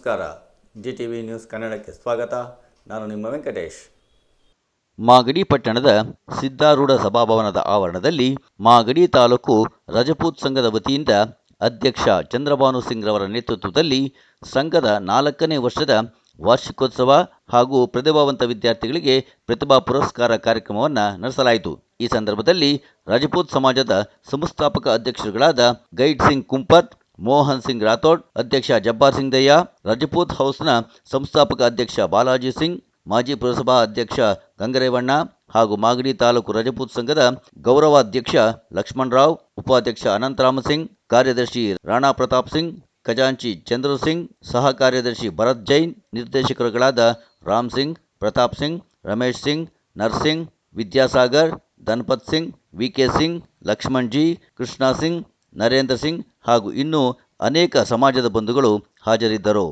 ನಮಸ್ಕಾರ. GTV news ಕನ್ನಡಕ್ಕೆ ಸ್ವಾಗತ. ನಾನು ನಿಮ್ಮ ವೆಂಕಟೇಶ್. ಮಾಗಡಿ ಪಟ್ಟಣದ ಸಿದ್ಧಾರೂಢ ಸಭಾಭವನದ ಆವರಣದಲ್ಲಿ ಮಾಗಡಿ ತಾಲೂಕು ರಜಪೂತ್ ಸಂಘದ ವತಿಯಿಂದ ಅಧ್ಯಕ್ಷ ಚಂದ್ರಭಾನು ಸಿಂಗ್ ರವರ ನೇತೃತ್ವದಲ್ಲಿ ಸಂಘದ 4ನೇ ವರ್ಷದ ವಾರ್ಷಿಕೋತ್ಸವ ಹಾಗೂ ಪ್ರತಿಭಾವಂತ ವಿದ್ಯಾರ್ಥಿಗಳಿಗೆ ಪ್ರತಿಭಾ ಪುರಸ್ಕಾರ ಕಾರ್ಯಕ್ರಮವನ್ನು ನಡೆಸಲಾಯಿತು. ಈ ಸಂದರ್ಭದಲ್ಲಿ ರಜಪೂತ್ ಸಮಾಜದ ಸಂಸ್ಥಾಪಕ ಅಧ್ಯಕ್ಷರುಗಳಾದ ಗೈಡ್ ಸಿಂಗ್ ಕುಂಪತ್, ಮೋಹನ್ ಸಿಂಗ್ ರಾಥೋಡ್, ಅಧ್ಯಕ್ಷ ಜಬ್ಬಾರ್ ಸಿಂಗ್ ದಯ್ಯ, ರಜಪೂತ್ ಹೌಸ್ನ ಸಂಸ್ಥಾಪಕ ಅಧ್ಯಕ್ಷ ಬಾಲಾಜಿ ಸಿಂಗ್, ಮಾಜಿ ಪುರಸಭಾ ಅಧ್ಯಕ್ಷ ಗಂಗರೇವಣ್ಣ ಹಾಗೂ ಮಾಗಡಿ ತಾಲೂಕು ರಜಪೂತ್ ಸಂಘದ ಗೌರವಾಧ್ಯಕ್ಷ ಲಕ್ಷ್ಮಣರಾವ್, ಉಪಾಧ್ಯಕ್ಷ ಅನಂತರಾಮ ಸಿಂಗ್, ಕಾರ್ಯದರ್ಶಿ ರಾಣಾ ಪ್ರತಾಪ್ ಸಿಂಗ್, ಖಜಾಂಚಿ ಚಂದ್ರು ಸಿಂಗ್, ಸಹ ಕಾರ್ಯದರ್ಶಿ ಭರತ್ ಜೈನ್, ನಿರ್ದೇಶಕರುಗಳಾದ ರಾಮ್ ಸಿಂಗ್, ಪ್ರತಾಪ್ ಸಿಂಗ್, ರಮೇಶ್ ಸಿಂಗ್, ನರ್ಸಿಂಗ್, ವಿದ್ಯಾಸಾಗರ್, ಧನ್ಪತ್ ಸಿಂಗ್, ವಿಕೆ ಸಿಂಗ್, ಲಕ್ಷ್ಮಣ್ ಜಿ, ಕೃಷ್ಣ ಸಿಂಗ್, ನರೇಂದ್ರ ಸಿಂಗ್ ಹಾಗೂ ಇನ್ನೂ ಅನೇಕ ಸಮಾಜದ ಬಂಧುಗಳು ಹಾಜರಿದ್ದರು.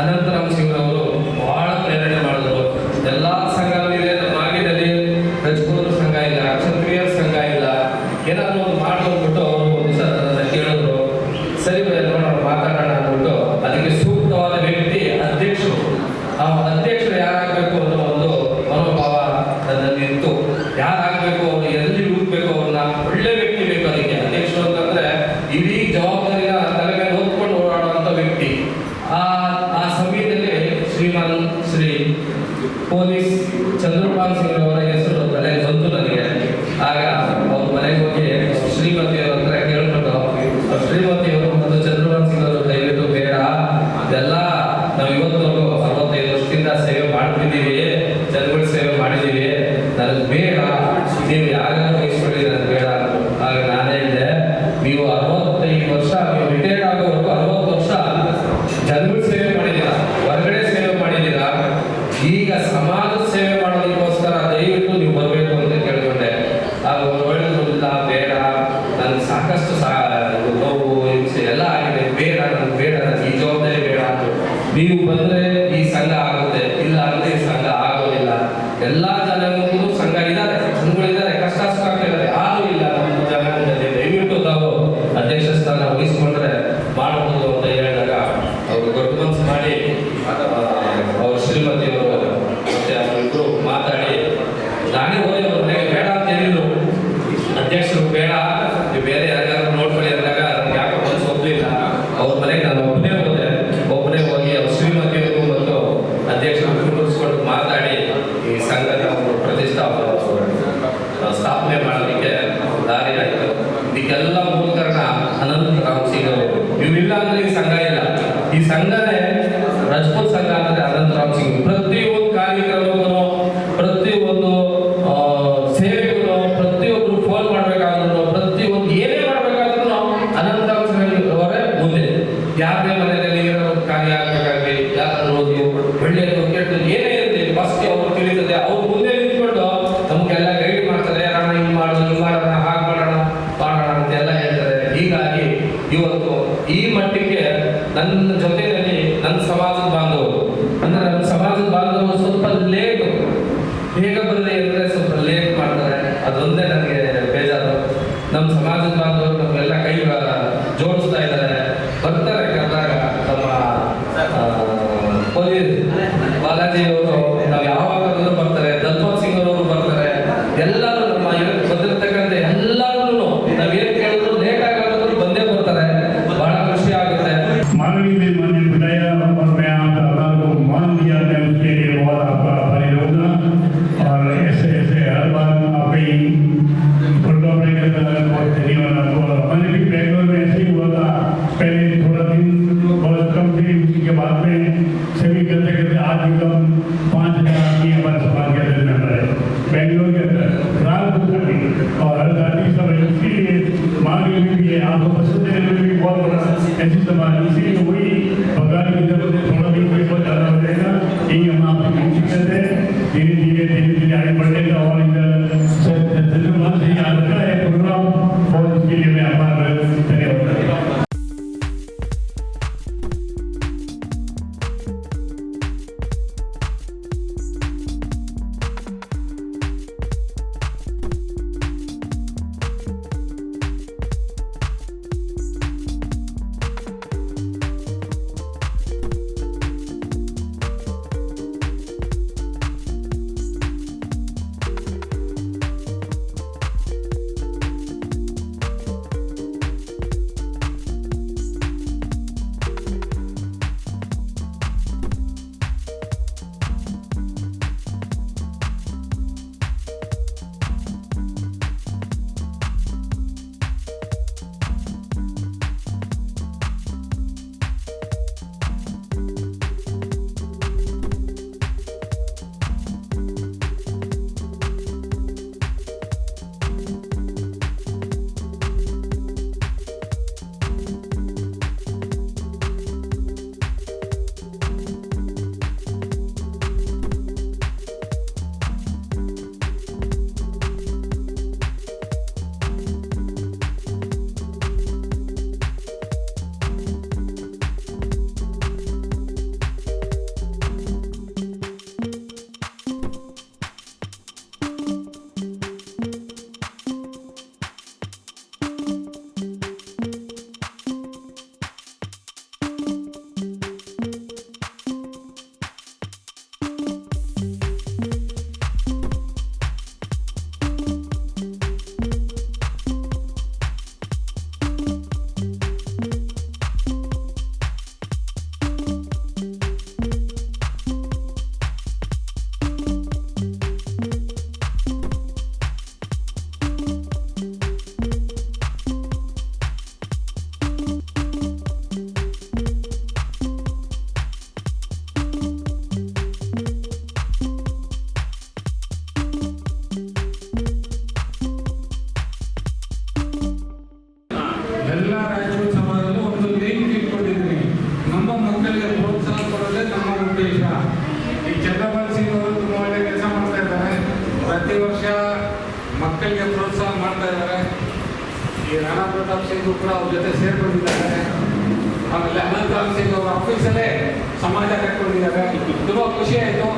ಅನಂತರಾಮ್ ಸಿಂಗ್ ಅವರು ಬಹಳ ಪ್ರೇರಣೆ ಮಾಡಿದ್ರು. ಎಲ್ಲ ಸಂಘಗಳಿದೆ, ಮಾಗಿದಲ್ಲಿ ರಜಪೂತ್ ಸಂಘ ಇಲ್ಲ, ಕ್ಷತ್ರಿಯರ ಸಂಘ ಇಲ್ಲ, ಏನಾದ್ರು ಒಂದು ಮಾಡ್ಕೊಂಡ್ಬಿಟ್ಟು ಅವರು ಒಂದು ದಿವಸ ಕೇಳಿದ್ರು. ಸರಿ ನೋಡೋಣ ಮಾತಾಡೋಣ ಅಂದ್ಬಿಟ್ಟು ಅದಕ್ಕೆ ಸೂಕ್ತವಾದ ವ್ಯಕ್ತಿ ಅಧ್ಯಕ್ಷರು. ಆ ಅಧ್ಯಕ್ಷರು ಯಾರಾಗಬೇಕು ಅನ್ನೋ ಒಂದು ಮನೋಭಾವ ನನ್ನಲ್ಲಿತ್ತು. ಯಾರಾಗಬೇಕು, ಅವ್ರು ಎಲ್ಲಿ ಹುಡುಕ್ಬೇಕು, ಅವ್ರನ್ನ ಒಳ್ಳೆ ವ್ಯಕ್ತಿ ಬೇಕು. ಅದಕ್ಕೆ ಅಧ್ಯಕ್ಷರು ಅಂತಂದ್ರೆ ಇಡೀ ಜವಾಬ್ದಾರಿನ ತಲೆ ಮೇಲೆ ಹೊತ್ಕೊಂಡು ಓಡಾಡುವಂತ ವ್ಯಕ್ತಿ. ಆ ಸಮಯದಲ್ಲಿ ಶ್ರೀ ಪೊಲೀಸ್ ಚಂದ್ರಭಾನು ಸಿಂಗ್ ಅವರ ಹೆಸರು ತಲೆಗೆ ಬಂತು ನನಗೆ. ಆಗ ಅವ್ರ ಮನೆಗೆ ಹೋಗಿ ಶ್ರೀಮತಿಯವರ ಹತ್ರ ಕೇಳ್ಬಿಟ್ಟು, ಶ್ರೀಮತಿಯವರು ಮತ್ತು ಚಂದ್ರಭಾನು ಸಿಂಗ್ ಅವರು ದಯವಿಟ್ಟು ಬೇಡ, ಇದೆಲ್ಲ ನಾವು ಇವತ್ತವರೆಗೂ 65 ವರ್ಷದಿಂದ ಸೇವೆ ಮಾಡ್ತಿದ್ದೀವಿ, ಜನಗಳ ಸೇವೆ ಮಾಡಿದ್ದೀವಿ, ನನಗೆ ಬೇಡ, ನೀವು ಯಾರು ವಹಿಸ್ಕೊಳ್ಳಿ, ನನಗೆ ಬೇಡ. ಆಗ ನಾನೇ ಹೇಳಿದೆ, ನೀವು 65 ವರ್ಷ ನೀವು ರಿಟೈರ್ಡ್ ಆಗೋವರೆಗೂ 60 ವರ್ಷ ಜನಗಳ ಸೇವೆ ಮಾಡಿದ್ದೀರಾ, ಹೊರಗಡೆ ಸೇವೆ ಮಾಡಿದ್ದೀರಾ, ಈಗ ಸಮಾಜ ಸೇವೆ ದಾರಿ ಆಯಿತು. ಇದಕ್ಕೆಲ್ಲ ಮೂಲ ಕಾರಣ ಅನಂತ ರಾಮ್ ಸಿಂಗ್ ಅವರು. ಇವರಿಲ್ಲ ಅಂದ್ರೆ ಈ ಸಂಘ ಇಲ್ಲ. ಈ ಸಂಘನೇ ರಜಪೂತ್ ಸಂಘ ಅಂದ್ರೆ ಅನಂತ ರಾಮ್ ಸಿಂಗ್. ಪ್ರತಿಯೊಂದು ಕಾರ್ಯಕ್ರಮಗಳು, ಪ್ರತಿಯೊಂದು ಸೇವೆಗಳು, ಪ್ರತಿಯೊಬ್ಬರು ಫೋನ್ ಮಾಡಬೇಕಾದ್ರೂ, ಪ್ರತಿಯೊಂದು ಏನೇ ಮಾಡಬೇಕಾದ್ರೂ ಅನಂತ ರಾಮ್ ಸಿಂಗ್ ಅವರೇ ಮುಂದೆ. ಯಾರೇ ಮನೆಯಲ್ಲಿ ಏನೋ ಕಾರ್ಯ ಆಗಬೇಕಾಗಲಿ, ಯಾರು ಹೋಗಿ ಒಳ್ಳೆಯದು ಕೆಟ್ಟದ್ದು ಏನೇ ಇರಲಿ ಫಸ್ಟ್ ಅವ್ರು ತಿಳಿತದೆ. ಅವ್ರು ಮುಂದೆ ನಿಂತ್ಕೊಂಡು ನಮ್ಗೆಲ್ಲ ಗೈಡ್ ಮಾಡ್ತಾರೆ. ಅಣ್ಣ ಹಿಂಗ್ ಮಾಡೋಣ, ಹಿಂಗ್ ಮಾಡೋಣ, ಹಾಗೆ ಮಾಡೋಣ, ಮಾಡೋಣ ಅಂತೆಲ್ಲ ಹೇಳ್ತಾರೆ. ಹೀಗಾಗಿ ಇವತ್ತು ಈ ಮಟ್ಟಿಗೆ ನನ್ನ ಜೊತೆಯಲ್ಲಿ ನನ್ನ ಸಮಾಜದ ಬಾಂಧವರು ಅಂದ್ರೆ ನಮ್ಮ ಸಮಾಜದ ಬಾಂಧವರು ಸ್ವಲ್ಪ ಲೇಟು ಬೇಗ ಬರಲಿ ಅಂದರೆ ಸ್ವಲ್ಪ ಲೇಟ್ ಮಾಡ್ತಾರೆ. ಅದೊಂದೇ ನನಗೆ ಬೇಜಾರು. ನಮ್ಮ ಸಮಾಜದ ಬಾಂಧವರು ನಮ್ಮೆಲ್ಲ ಕೈ ಜೋಡಿಸ್ತಾ ಇದ್ದಾರೆ, ಬರ್ತಾರೆ. ಕರೆದಾಗ ನಮ್ಮ ಪೊಲೀಸ್ ಬಾಲಾಜಿ ಅವರು ನಾವು ಯಾವಾಗಲೂ ಬರ್ತಾರೆ, ದಲ್ಪತ್ ಸಿಂಗ್ ಅವರು ಬರ್ತಾರೆ. ಎಲ್ಲರೂ ನಮ್ಮ ಬಂದಿರತಕ್ಕಂಥ ಎಲ್ಲರೂ ನಾವೇನು ಕೇಳಿದ್ರು ಲೇಟ್ ಆಗೋದ್ರು ಬಂದೇ ಬರ್ತಾರೆ. ಬಹಳ ಖುಷಿ ಆಗುತ್ತೆ. मानवी में मैंने बताया और मैं आप अल्लाह को मान दिया, मैं उसके लिए बहुत आपका आभारी रहूँगा। और ऐसे ऐसे हर बार आपकी प्रोग्राम रहेगा बहुत धन्यवाद आपको। मैंने भी बेंगलोर में ऐसे ही हुआ था, पहले थोड़ा दिन बहुत कम थे, उसी के बाद में सभी करते करते आज भी कम 5,000 आदमी हमारे समाज के अंदर में है बेंगलोर के अंदर रात और हर जाति सब इसीलिए मांगे भी है आपको पसंद है भी बहुत बड़ा ऐसी समाज इसीलिए वही बंगाल की तरफ से थोड़ा भी कोई बहुत ज़्यादा हो जाएगा। यही हम आपकी कोशिश करते हैं, धीरे धीरे आगे बढ़ेगा। और इधर धन्यवाद से याद रखा है प्रोग्राम और उसके लिए मैं आभार धन्यवाद। ಮಕ್ಕಳಿಗೆ ಪ್ರೋತ್ಸಾಹ ಮಾಡ್ತಾ ಇದ್ದಾರೆ. ಈ ರಾಣಾ ಪ್ರತಾಪ್ ಸಿಂಗ್ ಕೂಡ ಅವ್ರ ಜೊತೆ ಸೇರ್ಕೊಂಡಿದ್ದಾರೆ. ಆಮೇಲೆ ಅನಂತರಾಮ್ ಸಿಂಗ್ ಅವರ ಆಫೀಸಲ್ಲೇ ಸಮಾಜ ಕಟ್ಕೊಂಡಿದ್ದಾರೆ. ತುಂಬ ಖುಷಿ ಆಯಿತು.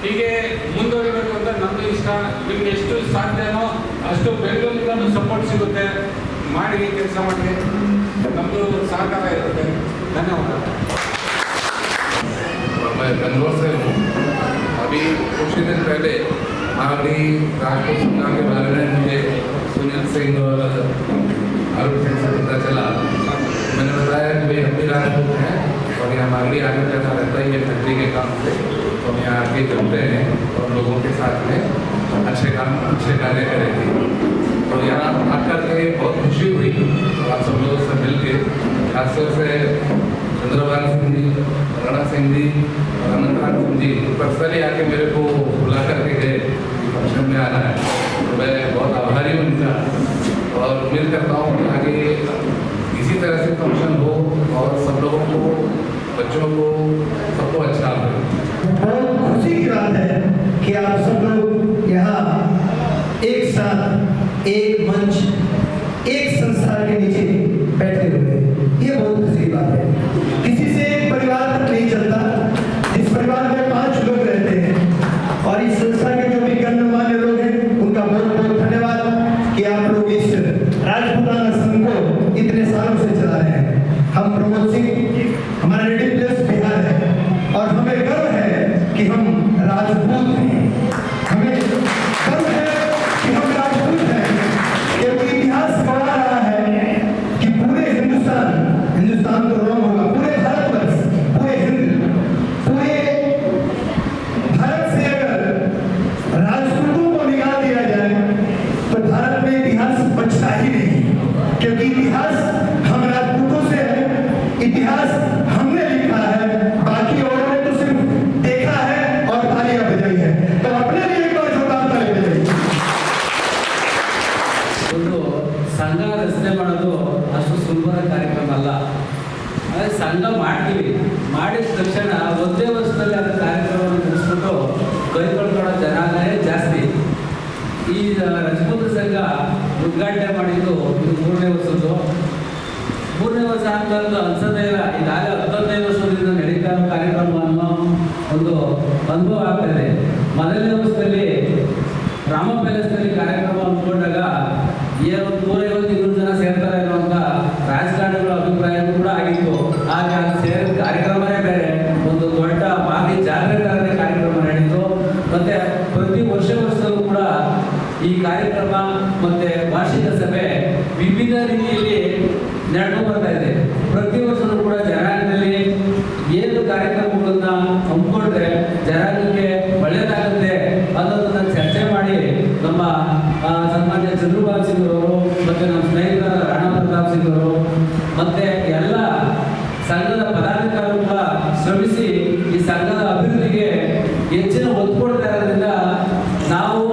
ಹೀಗೆ ಮುಂದುವರಿಬೇಕು ಅಂತ ನಮ್ಮದು ಇಷ್ಟ. ನಿಮ್ಗೆ ಎಷ್ಟು ಸಾಧ್ಯನೋ ಅಷ್ಟು ಬೆಂಗಳೂರಿನೂ ಸಪೋರ್ಟ್ ಸಿಗುತ್ತೆ. ಮಾಡಿ ಕೆಲಸ ಮಾಡಿ, ನಮ್ಮದು ಸಹಕಾರ ಇರುತ್ತೆ. ಧನ್ಯವಾದ. मैं बेंगलोर से हूँ। अभी कुछ ही दिन पहले महागढ़ी राजपूत संघ के बारे में मुझे सुनील सिंह और अरुण सिंह से पता चला। मैंने बताया कि भाई हम भी राजपूत हैं और यहाँ महागढ़ी आने जाना रहता है ये फैक्ट्री के काम से, तो हम यहाँ आके चलते हैं और लोगों के साथ में अच्छे काम अच्छे कार्य करेंगे। तो यहाँ आकर के बहुत खुशी हुई आप सब लोगों से मिल के, खासतौर से चंद्रभान सिंह जी, राणा सिंह जी और अनंतनाथ सिंह जी पर्सनली आके मेरे को बुला करके गए फंक्शन में आना है, तो मैं बहुत आभारी हूँ इनका और उम्मीद करता हूँ कि आगे इसी तरह से फंक्शन हो और सब लोगों को, बच्चों को, सबको अच्छा हो। बहुत खुशी की बात है कि आप सब लोग यहाँ एक साथ एक मंच एक संसार के नीचे बैठे हुए हैं, ये बहुत खुशी की बात है। किसी से एक परिवार नहीं चलता, जिस परिवार में 5 लोग रहते हैं और इस संस्था के जो भी गणमान्य लोग हैं उनका बहुत बहुत धन्यवाद कि आप लोग इस राजपूताना संघ को इतने सालों से चला रहे हैं। हम प्रमोद सिंह, हमारा नेटिव प्लेस बिहार है और हमें गर्व है कि हम राजपूत हैं। हमें गर्व है कि हम राजपूत हैं, क्योंकि इतिहास गवाह रहा है कि पूरे हिंदुस्तान तो रॉन्ग होगा, पूरे भारतवर्ष, पूरे हिंद, पूरे भारत से अगर राजपूतों को निकाल दिया जाए तो भारत में इतिहास बचता ही नहीं, क्योंकि इतिहास हम राजपूतों से है, इतिहास हमने लिखा है, बाकी औरों ने तो सिर्फ देखा है और तालियां बजाई है। तो अपने लिए एक बार जोरदार ताली बजाइए। ಒಂದು ಸಂಘ ರಚನೆ ಮಾಡೋದು ಅಷ್ಟು ಸುಲಭದ ಕಾರ್ಯಕ್ರಮ ಅಲ್ಲ. ಅದೇ ಸಂಘ ಮಾಡ್ತೀವಿ, ಮಾಡಿದ ತಕ್ಷಣ ಒಂದೇ ವರ್ಷದಲ್ಲಿ ಅದರ ಕಾರ್ಯಕ್ರಮವನ್ನು ಮುಗಿಸ್ಬಿಟ್ಟು ಕೈಗೊಳ್ಕೊಳ್ಳೋ ಜನಾಂಗನೇ ಜಾಸ್ತಿ. ಈ ರಜಪೂತ ಸಂಘ ಉದ್ಘಾಟನೆ ಮಾಡಿದ್ದು ಇದು 3ನೇ ವರ್ಷದ್ದು. 3ನೇ ವರ್ಷ ಆಗ್ತದ್ದು ಅನ್ಸೋದೇ ಇಲ್ಲ. ಈಗಾಗಲೇ 15 ವರ್ಷದಿಂದ ನಡೀತಾ ಇರೋ ಕಾರ್ಯಕ್ರಮ ಅನ್ನೋ ಒಂದು ಅನುಭವ ಆಗ್ತಾಯಿದೆ. ಮೊದಲನೇ ವರ್ಷದಲ್ಲಿ ರಾಮ ಪ್ಯಾಲೇಸ್ನಲ್ಲಿ ಕಾರ್ಯಕ್ರಮ ಅಂದ್ಕೊಂಡಾಗ ಏನು 150-200 ಜನ ಸೇರ್ತಾರೆ ಅನ್ನುವಂಥ ರಾಜಕಾರಣಿಗಳ ಅಭಿಪ್ರಾಯ ಕೂಡ ಆಗಿತ್ತು. ಹಾಗೆ ಅದು ಸೇರಿದ ಕಾರ್ಯಕ್ರಮನೇ ಬೇರೆ, ಒಂದು ದೊಡ್ಡ ಮಾಗಿ ಜಾತ್ರೆ ಥರನೇ ಕಾರ್ಯಕ್ರಮ ನಡೀತು. ಮತ್ತೆ ಪ್ರತಿ ವರ್ಷದಲ್ಲೂ ಕೂಡ ಈ ಕಾರ್ಯಕ್ರಮ ಮತ್ತೆ ವಾರ್ಷಿಕ ಸಭೆ ವಿವಿಧ ರೀತಿಯಲ್ಲಿ ನಡೆದು ಬರ್ತಾ ಇದೆ. ಪ್ರತಿ ವರ್ಷದೂ ಕೂಡ ಜನಾಂಗದಲ್ಲಿ ಏನು ಕಾರ್ಯಕ್ರಮಗಳನ್ನ ಹಮ್ಮಿಕೊಂಡ್ರೆ ಜನಾಂಗಕ್ಕೆ ಒಳ್ಳೆಯದಾಗುತ್ತೆ ಅನ್ನೋದನ್ನ ಚರ್ಚೆ ಮಾಡಿ ನಮ್ಮ ಸನ್ಮಾನ್ಯ ಚಂದ್ರಭಾನ್ ಸಿಂಗ್ ಅವರು ಮತ್ತೆ ನಮ್ಮ ಸ್ನೇಹಿತರಾದ ರಾಣಾ ಪ್ರತಾಪ್ ಸಿಂಗ್ ಅವರು ಮತ್ತೆ ಎಲ್ಲ ಸಂಘದ ಪದಾಧಿಕಾರಿಗಳು ಕೂಡ ಶ್ರಮಿಸಿ ಈ ಸಂಘದ ಅಭಿವೃದ್ಧಿಗೆ ಹೆಚ್ಚಿನ ಒತ್ತು ಕೊಡ್ತಾ ಇರೋದ್ರಿಂದ ನಾವು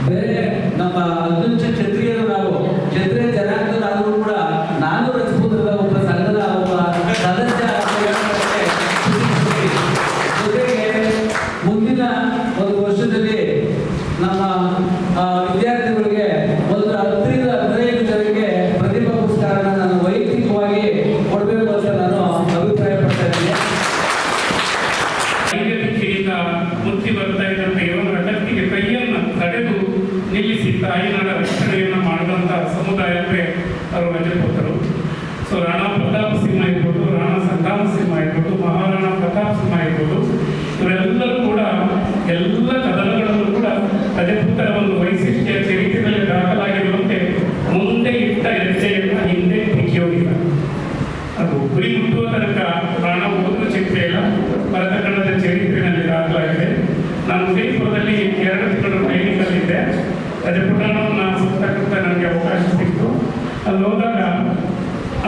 ಬೇರೆ ನಮ್ಮ ಅಧ್ಯಕ್ಷ ಕ್ಷತ್ರಿಯರು, ನಾವು ಕ್ಷತ್ರಿಯ ಜನಾಂಗದವರಾದರೂ ಕೂಡ ನಾನು ರಜಪೂತರ ಒಬ್ಬ ಸಂಘದ ಒಬ್ಬ ಸದಸ್ಯ ಜೊತೆಗೆ ಮುಂದಿನ ಒಂದು ವರ್ಷದಲ್ಲಿ ನಮ್ಮ ವಿದ್ಯಾರ್ಥಿಗಳಿಗೆ ಒಂದು 10ರಿಂದ 15 ಜನರಿಗೆ ಪ್ರತಿಭಾ ಪುರಸ್ಕಾರನ ನಾನು ವೈಯಕ್ತಿಕವಾಗಿ ಕೊಡಬೇಕು ಅಂತ ನಾನು ಅಭಿಪ್ರಾಯ ಪಡ್ತಾ ಇದ್ದೀನಿ. ಕಿರೀಟ ಮುಚ್ಚಿ ಬರ್ತಾ ಇದ್ದಂಥ ಇವರ ಕತ್ತಿಗೆ ಕೈಯನ್ನು ತಡೆದು ನಿಲ್ಲಿಸಿ ತಾಯಿನಾಡ ರಕ್ಷಣೆಯನ್ನು ಮಾಡಿದಂಥ ಸಮುದಾಯಕ್ಕೆ ಅವರು ರಜಪೂತರು. ಸೊ ರಾಣಾ ಪ್ರತಾಪ್ ಸಿಂಹ ಇರ್ಬೋದು, ರಾಣಾ ಸಂಗ್ರಾಮ ಸಿಂಹ ಇರ್ಬೋದು, ಮಹಾರಾಣಾ ಪ್ರತಾಪ್ ಸಿಂಹ ಇರ್ಬೋದು, ಇವರೆಲ್ಲರೂ ಕೂಡ ಎಲ್ಲ ಕದನಗಳನ್ನು ಕೂಡ ರಜಪೂತರ ಒಂದು ವೈಶಿಷ್ಟ್ಯ ಚರಿತ್ರೆಯಲ್ಲಿ ದಾಖಲಾಗಿರುವಂತೆ ಮುಂದೆ ಇಟ್ಟ ಹೆಜ್ಜೆಯನ್ನು ಹಿಂದೆ ತೆಗೆಯೋದಿಲ್ಲ. ಅದು ಗುರಿ ಮುಟ್ಟುವ ತನಕ ಪ್ರಾಣ ಹೋಗುವ ಚಿಂತೆ ಇಲ್ಲ. ಭರತಖಂಡದ ಚರಿತ್ರೆಯಲ್ಲಿ ದಾಖಲಾಗಿದೆ. ನಾನು ಉದಯಪುರದಲ್ಲಿ 2 ತಿಂಗಳು ಟ್ರೈನಿಂಗಲ್ಲಿದ್ದೆ. ರಜಪುಟಾಣವನ್ನು ಸುತ್ತಕ್ಕಂತ ನನಗೆ ಅವಕಾಶ ಸಿಕ್ತು. ಅಲ್ಲಿ ಹೋದಾಗ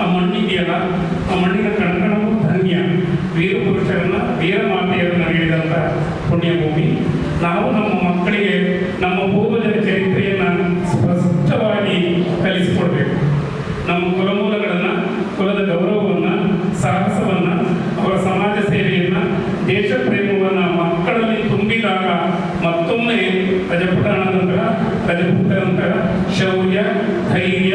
ಆ ಮಣ್ಣಿದೆಯಲ್ಲ, ಆ ಮಣ್ಣಿನ ಕಣಕಣವು ಧನ್ಯ. ವೀರಪುರುಷರನ್ನ ವೀರಮಾತೆಯರನ್ನು ನೀಡಿದಂಥ ಪುಣ್ಯಭೂಮಿ. ನಾವು ನಮ್ಮ ಮಕ್ಕಳಿಗೆ ನಮ್ಮ ಪೂರ್ವಜರ ಚರಿತ್ರೆಯನ್ನು ಸ್ಪಷ್ಟವಾಗಿ ಕಲಿಸಿಕೊಡ್ಬೇಕು. ನಮ್ಮ ಕುಲಮೂಲಗಳನ್ನು, ಕುಲದ ಗೌರವವನ್ನು, ಸಾಹಸವನ್ನು, ಅವರ ಸಮಾಜ ಸೇವೆಯನ್ನು, ದೇಶ ಪ್ರೇಮವನ್ನು ಮಕ್ಕಳಲ್ಲಿ ತುಂಬಿದಾಗ ಮತ್ತೊಮ್ಮೆ ರಜಪೂತರಂತಹ ಶೌರ್ಯ, ಧೈರ್ಯ,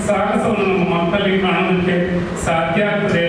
ಸಾಹಸವನ್ನು ನಮ್ಮ ಮಕ್ಕಳಿಗೆ ಕಾಣೋದಕ್ಕೆ ಸಾಧ್ಯ ಆಗ್ತದೆ.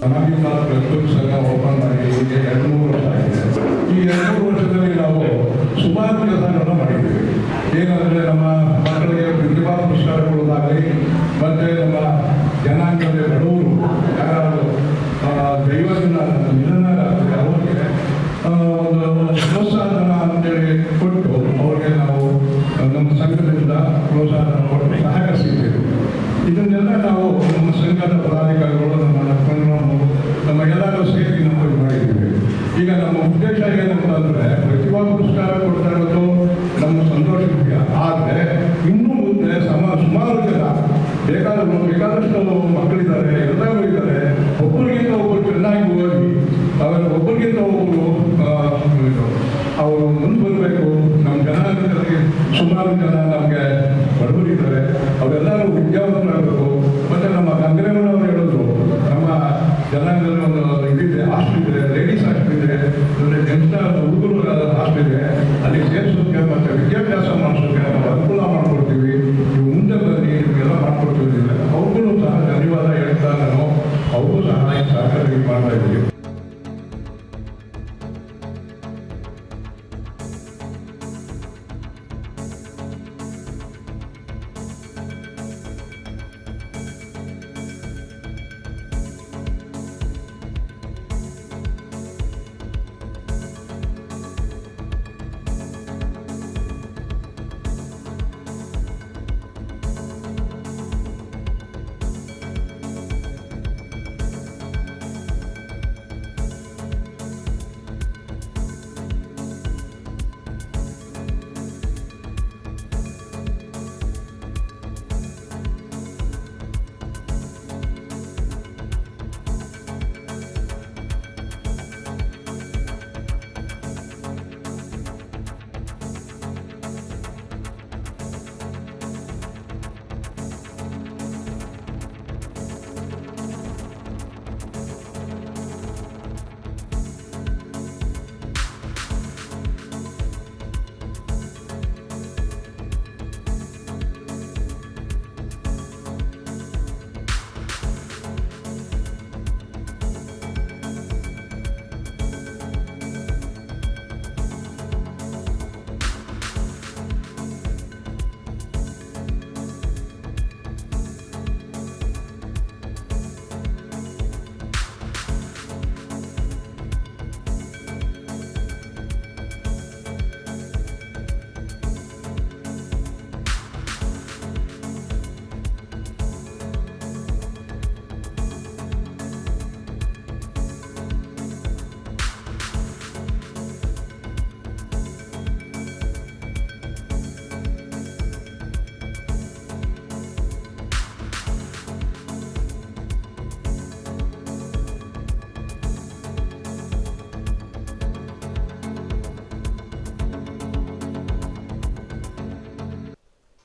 ಅನಾಗಿಂದ ಪ್ರಸ್ತುತ ಸಂಘ ಓಪನ್ ಮಾಡಿ ಈಗ 2-3 ವರ್ಷ ಆಗಿದೆ. ಈ 2-3 ವರ್ಷದಲ್ಲಿ ನಾವು ಸುಮಾರು ಕೆಲಸಗಳನ್ನು ಮಾಡಿದ್ದೀವಿ. ಏನಂದರೆ ನಮ್ಮ ಮಕ್ಕಳಿಗೆ ಪ್ರತಿಭಾ ಪುರಸ್ಕಾರ ಕೊಡೋದಾಗಲಿ, ಮತ್ತು ನಮ್ಮ ಜನಾಂಗದ ಬಡವರು ಯಾರು ದೈವದಿಂದ ನಿಧನರಾಗ್ತದೆ ಅವರಿಗೆ ಒಂದು ಪ್ರೋತ್ಸಾಹನ ಅಂತೇಳಿ ಕೊಟ್ಟು ಅವರಿಗೆ ನಾವು ನಮ್ಮ ಸಂಘದಿಂದ ಪ್ರೋತ್ಸಾಹನ ಕೊಟ್ಟು ಸಹಕರಿಸಿದ್ದೇವೆ. ಇದನ್ನೆಲ್ಲ ನಾವು ನಮ್ಮ ಸಂಘದ ಪದಾಧಿಕಾರಿಗಳು ನಮ್ಮ ಎಲ್ಲರೂ ಸೇರಿ ನಾವು ಮಾಡಿದ್ದೀವಿ. ಈಗ ನಮ್ಮ ಉದ್ದೇಶ ಏನಂತಂದರೆ ಪ್ರತಿಭಾ ಪುರಸ್ಕಾರ ಕೊಡ್ತಾ ಇರೋದು ನಮ್ಮ ಸಂತೋಷ ವಿಷಯ. ಆದರೆ ಇನ್ನೂ ಮುಂದೆ ಸುಮಾರು ಜನ ಬೇಕಾದಷ್ಟು ಮಕ್ಕಳಿದ್ದಾರೆ, ಎಲ್ಲರೂ ಇದ್ದಾರೆ. ಒಬ್ಬರಿಗಿಂತ ಒಬ್ಬರು ಚೆನ್ನಾಗಿ ಓದಿ ಒಬ್ಬರಿಗಿಂತ ಒಬ್ಬರು ಅವರು ಮುಂದೆ ಬರಬೇಕು. ನಮ್ಮ ಜನಾಂಗದಲ್ಲಿ ಸುಮಾರು ಜನ ನಮಗೆ ಬಡವರಿದ್ದಾರೆ, ಅವರೆಲ್ಲರೂ ವಿದ್ಯಾವಂತರಾಗಬೇಕು. ಮತ್ತು ನಮ್ಮ ಗಂಗರೇಮನವರು ಹೇಳಿದ್ರು, ನಮ್ಮ ಜನಾಂಗದಲ್ಲಿ ಒಂದು ಇದಿದೆ, ಹಾಸ್ಟೆಲ್ ಇದೆ, ಲೇಡೀಸ್ ಹಾಸ್ಟೆಲ್ ಇದೆ, ಜೆಂಟ್ಸ್ ಹುಡುಗರು ಹಾಸ್ಟೆಲ್ ಇದೆ. ಅಲ್ಲಿ ಸೇರಿಸೋಕೆ ಮತ್ತು ವಿದ್ಯಾಭ್ಯಾಸ ಮಾಡಿಸೋಕೆ ನಾವು ಅನುಕೂಲ ಮಾಡಿಕೊಡ್ತೀವಿ. ನೀವು ಮುಂದೆ ಬನ್ನಿ, ನಿಮಗೆಲ್ಲ ಮಾಡಿಕೊಡ್ತೀವಿ. ಅವ್ರಿಗೂ ಸಹ ಧನ್ಯವಾದ ಹೇಳ್ತಾ ನಾನು ಅವ್ರಿಗೂ ಸಹಕಾರಿ ಮಾಡ್ತಾ ಇದ್ದೀವಿ.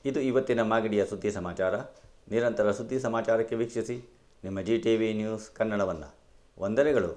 ಇದು ಇವತ್ತಿನ ಮಾಗಡಿಯ ಸುದ್ದಿ ಸಮಾಚಾರ. ನಿರಂತರ ಸುದ್ದಿ ಸಮಾಚಾರಕ್ಕೆ ವೀಕ್ಷಿಸಿ ನಿಮ್ಮ GTV ನ್ಯೂಸ್ ಕನ್ನಡವನ್ನು. ವಂದನೆಗಳು.